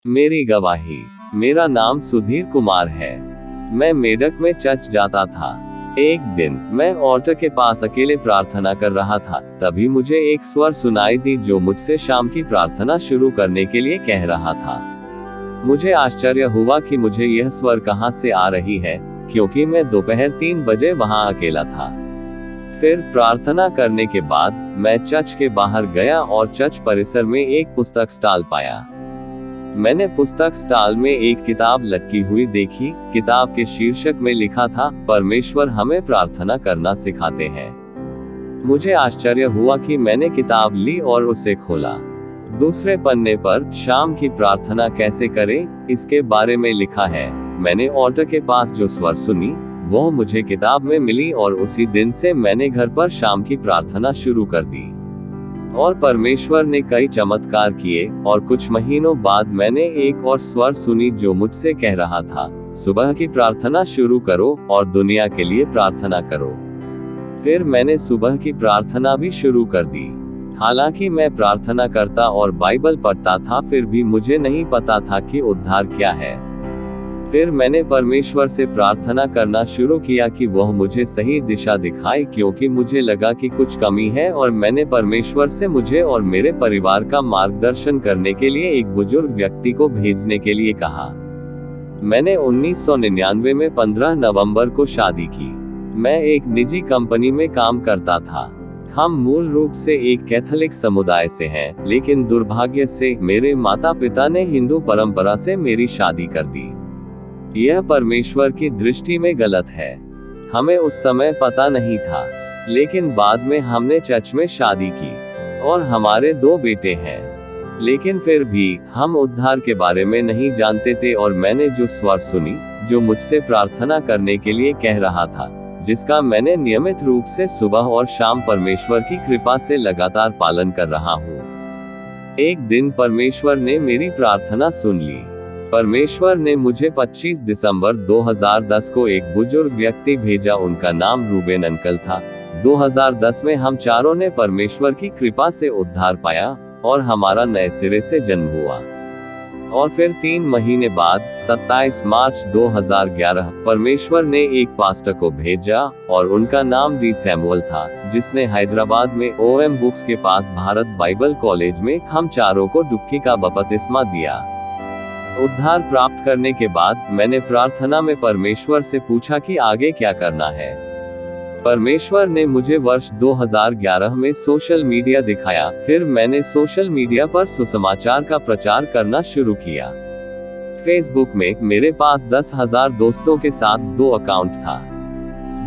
मेरी गवाही। मेरा नाम सुधीर कुमार है। मैं मेडक में चर्च जाता था। एक दिन मैं ऑल्टर के पास अकेले प्रार्थना कर रहा था, तभी मुझे एक स्वर सुनाई दी जो मुझसे शाम की प्रार्थना शुरू करने के लिए कह रहा था। मुझे आश्चर्य हुआ कि मुझे यह स्वर कहां से आ रही है, क्योंकि मैं दोपहर 3 बजे वहां अकेला था। फिर प्रार्थना करने के बाद मैं चर्च के बाहर गया और चर्च परिसर में एक पुस्तक स्टॉल पाया। मैंने पुस्तक स्टॉल में एक किताब लटकी हुई देखी। किताब के शीर्षक में लिखा था, परमेश्वर हमें प्रार्थना करना सिखाते हैं। मुझे आश्चर्य हुआ कि मैंने किताब ली और उसे खोला। दूसरे पन्ने पर शाम की प्रार्थना कैसे करें, इसके बारे में लिखा है। मैंने ऑल्टर के पास जो स्वर सुनी, वह मुझे किताब में मिली और उसी दिन से मैंने घर पर शाम की प्रार्थना शुरू कर दी। और परमेश्वर ने कई चमत्कार किए, और कुछ महीनों बाद मैंने एक और स्वर सुनी जो मुझसे कह रहा था, सुबह की प्रार्थना शुरू करो और दुनिया के लिए प्रार्थना करो। फिर मैंने सुबह की प्रार्थना भी शुरू कर दी। हालांकि मैं प्रार्थना करता और बाइबल पढ़ता था, फिर भी मुझे नहीं पता था कि उद्धार क्या है। फिर मैंने परमेश्वर से प्रार्थना करना शुरू किया कि वह मुझे सही दिशा दिखाए, क्योंकि मुझे लगा कि कुछ कमी है, और मैंने परमेश्वर से मुझे और मेरे परिवार का मार्गदर्शन करने के लिए एक बुजुर्ग व्यक्ति को भेजने के लिए कहा। मैंने 1999 में 15 नवंबर को शादी की। मैं एक निजी कंपनी में काम करता था। हम मूल रूप से एक कैथोलिक समुदाय से हैं, लेकिन दुर्भाग्य से मेरे माता पिता ने हिंदू परंपरा से मेरी शादी कर दी। यह परमेश्वर की दृष्टि में गलत है। हमें उस समय पता नहीं था, लेकिन बाद में हमने चर्च में शादी की और हमारे 2 बेटे हैं। लेकिन फिर भी हम उद्धार के बारे में नहीं जानते थे, और मैंने जो स्वर सुनी, जो मुझसे प्रार्थना करने के लिए कह रहा था, जिसका मैंने नियमित रूप से सुबह और शाम परमेश्वर की कृपा से लगातार पालन कर रहा हूँ। एक दिन परमेश्वर ने मेरी प्रार्थना सुन ली। परमेश्वर ने मुझे 25 दिसंबर 2010 को एक बुजुर्ग व्यक्ति भेजा। उनका नाम रूबेन अंकल था। 2010 में हम चारों ने परमेश्वर की कृपा से उद्धार पाया और हमारा नए सिरे से जन्म हुआ। और फिर 3 महीने बाद 27 मार्च 2011 परमेश्वर ने एक पास्टर को भेजा, और उनका नाम डी सैमुअल था, जिसने हैदराबाद में ओएम बुक्स के पास भारत बाइबल कॉलेज में हम चारों को डुबकी का बपतिस्मा दिया। उद्धार प्राप्त करने के बाद मैंने प्रार्थना में परमेश्वर से पूछा कि आगे क्या करना है। परमेश्वर ने मुझे वर्ष 2011 में सोशल मीडिया दिखाया। फिर मैंने सोशल मीडिया पर सुसमाचार का प्रचार करना शुरू किया। फेसबुक में मेरे पास 10,000 दोस्तों के साथ 2 अकाउंट था।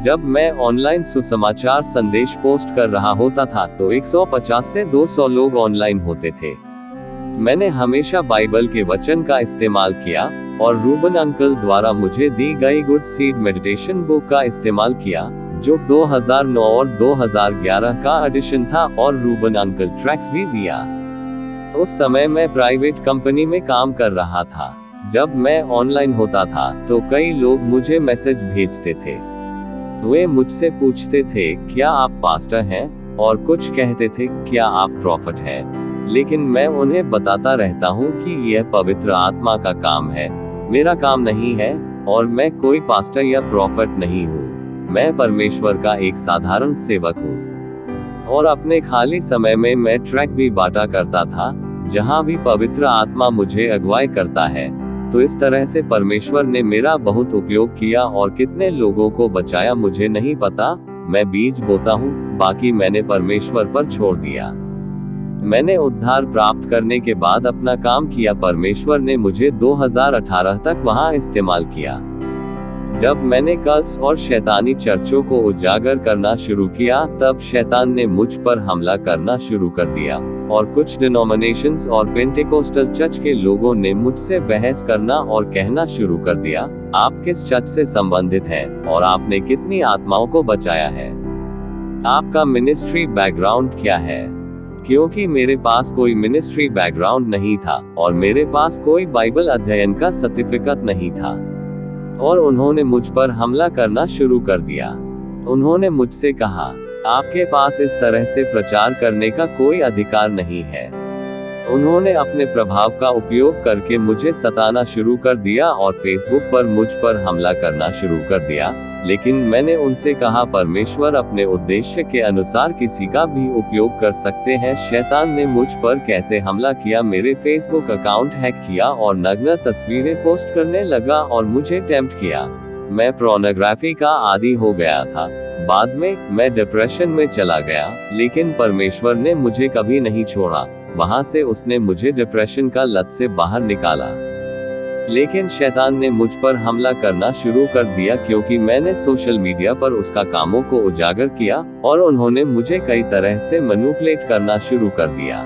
जब मैं ऑनलाइन सुसमाचार संदेश पोस्ट कर रहा होता था, तो 150 से 200 लोग ऑनलाइन होते थे। मैंने हमेशा बाइबल के वचन का इस्तेमाल किया, और रूबन अंकल द्वारा मुझे दी गई गुड सीड मेडिटेशन बुक का इस्तेमाल किया, जो 2009 और 2011 का एडिशन था, और रूबन अंकल ट्रैक्स भी दिया। उस समय मैं प्राइवेट कंपनी में काम कर रहा था। जब मैं ऑनलाइन होता था, तो कई लोग मुझे मैसेज भेजते थे। वे मुझसे पूछते थे, क्या आप पास्टर हैं? और कुछ कहते थे, क्या आप प्रॉफिट हैं? लेकिन मैं उन्हें बताता रहता हूँ कि यह पवित्र आत्मा का काम है, मेरा काम नहीं है, और मैं कोई पास्टर या प्रॉफिट नहीं हूँ। मैं परमेश्वर का एक साधारण सेवक हूँ। और अपने खाली समय में मैं ट्रैक भी बांटा करता था, जहाँ भी पवित्र आत्मा मुझे अगुवाई करता है। तो इस तरह से परमेश्वर ने मेरा बहुत उपयोग किया, और कितने लोगों को बचाया मुझे नहीं पता। मैं बीज बोता हूँ, बाकी मैंने परमेश्वर पर छोड़ दिया। मैंने उद्धार प्राप्त करने के बाद अपना काम किया। परमेश्वर ने मुझे 2018 तक वहां इस्तेमाल किया। जब मैंने कल्ट्स और शैतानी चर्चों को उजागर करना शुरू किया, तब शैतान ने मुझ पर हमला करना शुरू कर दिया, और कुछ डिनोमिनेशंस और पेंटेकोस्टल चर्च के लोगों ने मुझसे बहस करना और कहना शुरू कर दिया, आप किस चर्च से संबंधित हैं, और आपने कितनी आत्माओं को बचाया है? आपका मिनिस्ट्री बैकग्राउंड क्या है? क्योंकि मेरे पास कोई मिनिस्ट्री बैकग्राउंड नहीं था, और मेरे पास कोई बाइबल अध्ययन का सर्टिफिकेट नहीं था, और उन्होंने मुझ पर हमला करना शुरू कर दिया। उन्होंने मुझसे कहा, आपके पास इस तरह से प्रचार करने का कोई अधिकार नहीं है। उन्होंने अपने प्रभाव का उपयोग करके मुझे सताना शुरू कर दिया और फेसबुक पर मुझ पर हमला करना शुरू कर दिया, लेकिन मैंने उनसे कहा परमेश्वर अपने उद्देश्य के अनुसार किसी का भी उपयोग कर सकते हैं। शैतान ने मुझ पर कैसे हमला किया, मेरे फेसबुक अकाउंट हैक किया और नग्न तस्वीरें पोस्ट करने लगा और मुझे टेम्प्ट किया। मैं पोर्नोग्राफी का आदी हो गया था। बाद में मैं डिप्रेशन में चला गया, लेकिन परमेश्वर ने मुझे कभी नहीं छोड़ा। वहां से उसने मुझे डिप्रेशन का लत से बाहर निकाला। लेकिन शैतान ने मुझ पर हमला करना शुरू कर दिया क्योंकि मैंने सोशल मीडिया पर उसका कामों को उजागर किया और उन्होंने मुझे कई तरह से मैनिपुलेट करना शुरू कर दिया।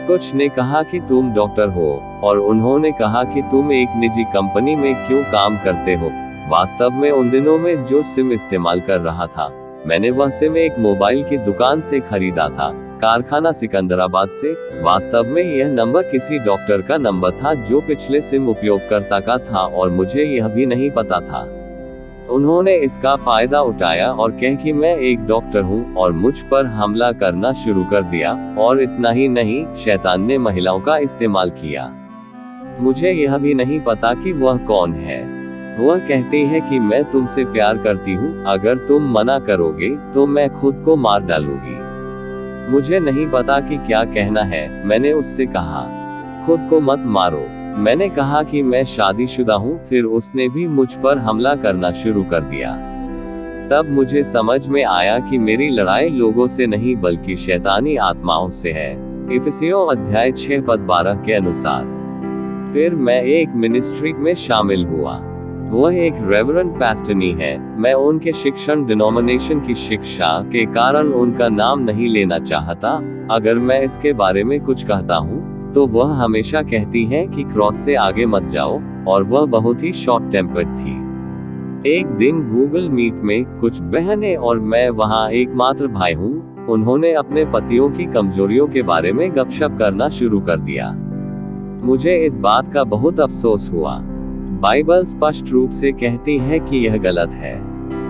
कुछ ने कहा कि तुम डॉक्टर हो और उन्होंने कहा कि तुम एक निजी कंपनी में क्यों काम करते हो। वास्तव में उन दिनों में जो सिम इस्तेमाल कर रहा था, मैंने वह सिम एक मोबाइल की दुकान से खरीदा था, कारखाना सिकंदराबाद से। वास्तव में यह नंबर किसी डॉक्टर का नंबर था जो पिछले सिम उपयोगकर्ता का था और मुझे यह भी नहीं पता था। उन्होंने इसका फायदा उठाया और कह कि मैं एक डॉक्टर हूं और मुझ पर हमला करना शुरू कर दिया। और इतना ही नहीं, शैतान ने महिलाओं का इस्तेमाल किया। मुझे यह भी नहीं पता कि वह कौन है। वह कहती है कि मैं तुमसे प्यार करती हूँ, अगर तुम मना करोगे तो मैं खुद को मार डालूंगी। मुझे नहीं पता कि क्या कहना है। मैंने उससे कहा खुद को मत मारो। मैंने कहा कि मैं शादीशुदा हूँ। फिर उसने भी मुझ पर हमला करना शुरू कर दिया। तब मुझे समझ में आया कि मेरी लड़ाई लोगों से नहीं बल्कि शैतानी आत्माओं से है। इफिसियों अध्याय 6 पद 12 के अनुसार। फिर मैं एक मिनिस्ट्री में शामिल हुआ। वह एक रेवरेंड पैस्टनी है। मैं उनके शिक्षण डिनोमिनेशन की शिक्षा के कारण उनका नाम नहीं लेना चाहता। अगर मैं इसके बारे में कुछ कहता हूँ तो वह हमेशा कहती है कि क्रॉस से आगे मत जाओ, और वह बहुत ही शॉर्ट टेम्पर्ड थी। एक दिन गूगल मीट में कुछ बहनें और मैं वहाँ एकमात्र भाई हूँ, उन्होंने अपने पतियों की कमजोरियों के बारे में गपशप करना शुरू कर दिया। मुझे इस बात का बहुत अफसोस हुआ। बाइबल स्पष्ट रूप से कहती है कि यह गलत है।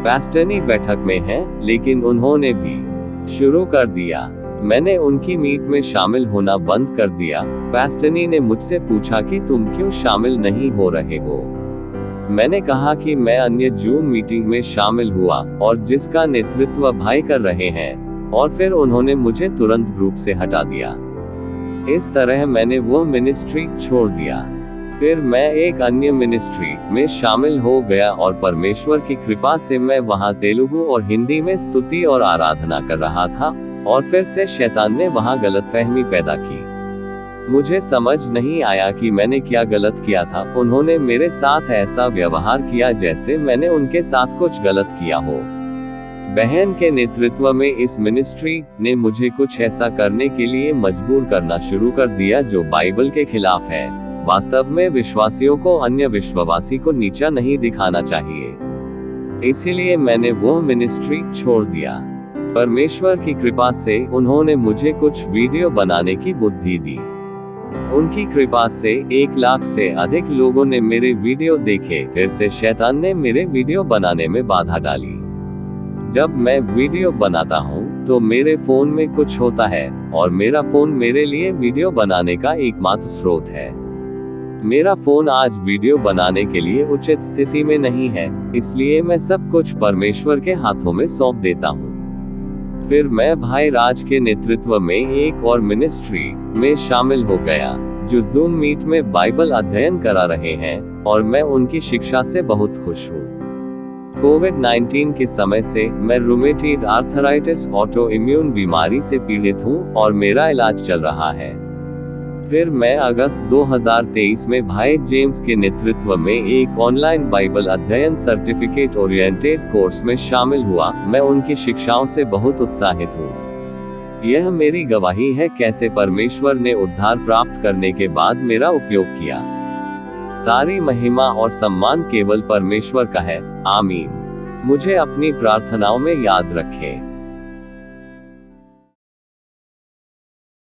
पैस्टनी बैठक में है, लेकिन उन्होंने भी शुरू कर दिया। मैंने उनकी मीट में शामिल होना बंद कर दिया। पैस्टनी ने मुझसे पूछा कि तुम क्यों शामिल नहीं हो रहे हो। मैंने कहा कि मैं अन्य जूम मीटिंग में शामिल हुआ और जिसका नेतृत्व भाई कर रहे हैं, और फिर उन्होंने मुझे तुरंत ग्रुप से हटा दिया। इस तरह मैंने वो मिनिस्ट्री छोड़ दिया। फिर मैं एक अन्य मिनिस्ट्री में शामिल हो गया और परमेश्वर की कृपा से मैं वहां तेलुगु और हिंदी में स्तुति और आराधना कर रहा था, और फिर से शैतान ने वहां गलतफहमी पैदा की। मुझे समझ नहीं आया कि मैंने क्या गलत किया था। उन्होंने मेरे साथ ऐसा व्यवहार किया जैसे मैंने उनके साथ कुछ गलत किया हो। बहन के नेतृत्व में इस मिनिस्ट्री ने मुझे कुछ ऐसा करने के लिए मजबूर करना शुरू कर दिया जो बाइबल के खिलाफ है। वास्तव में विश्वासियों को अन्य विश्ववासी को नीचा नहीं दिखाना चाहिए। इसीलिए मैंने वह मिनिस्ट्री छोड़ दिया। परमेश्वर की कृपा से उन्होंने मुझे कुछ वीडियो बनाने की बुद्धि दी। उनकी कृपा से 1 लाख से अधिक लोगों ने मेरे वीडियो देखे। फिर से शैतान ने मेरे वीडियो बनाने में बाधा डाली। जब मैं वीडियो बनाता हूँ तो मेरे फोन में कुछ होता है, और मेरा फोन मेरे लिए वीडियो बनाने का एकमात्र स्रोत है। मेरा फोन आज वीडियो बनाने के लिए उचित स्थिति में नहीं है, इसलिए मैं सब कुछ परमेश्वर के हाथों में सौंप देता हूँ। फिर मैं भाई राज के नेतृत्व में एक और मिनिस्ट्री में शामिल हो गया, जो जूम मीट में बाइबल अध्ययन करा रहे हैं, और मैं उनकी शिक्षा से बहुत खुश हूँ। कोविड-19 के समय से मैं रूमेटॉइड आर्थराइटिस ऑटो इम्यून बीमारी से पीड़ित हूँ और मेरा इलाज चल रहा है। फिर मैं अगस्त 2023 में भाई जेम्स के नेतृत्व में एक ऑनलाइन बाइबल अध्ययन सर्टिफिकेट ओरिएंटेड कोर्स में शामिल हुआ। मैं उनकी शिक्षाओं से बहुत उत्साहित हूँ। यह मेरी गवाही है कैसे परमेश्वर ने उद्धार प्राप्त करने के बाद मेरा उपयोग किया। सारी महिमा और सम्मान केवल परमेश्वर का है। आमीन। मुझे अपनी प्रार्थनाओं में याद रखें।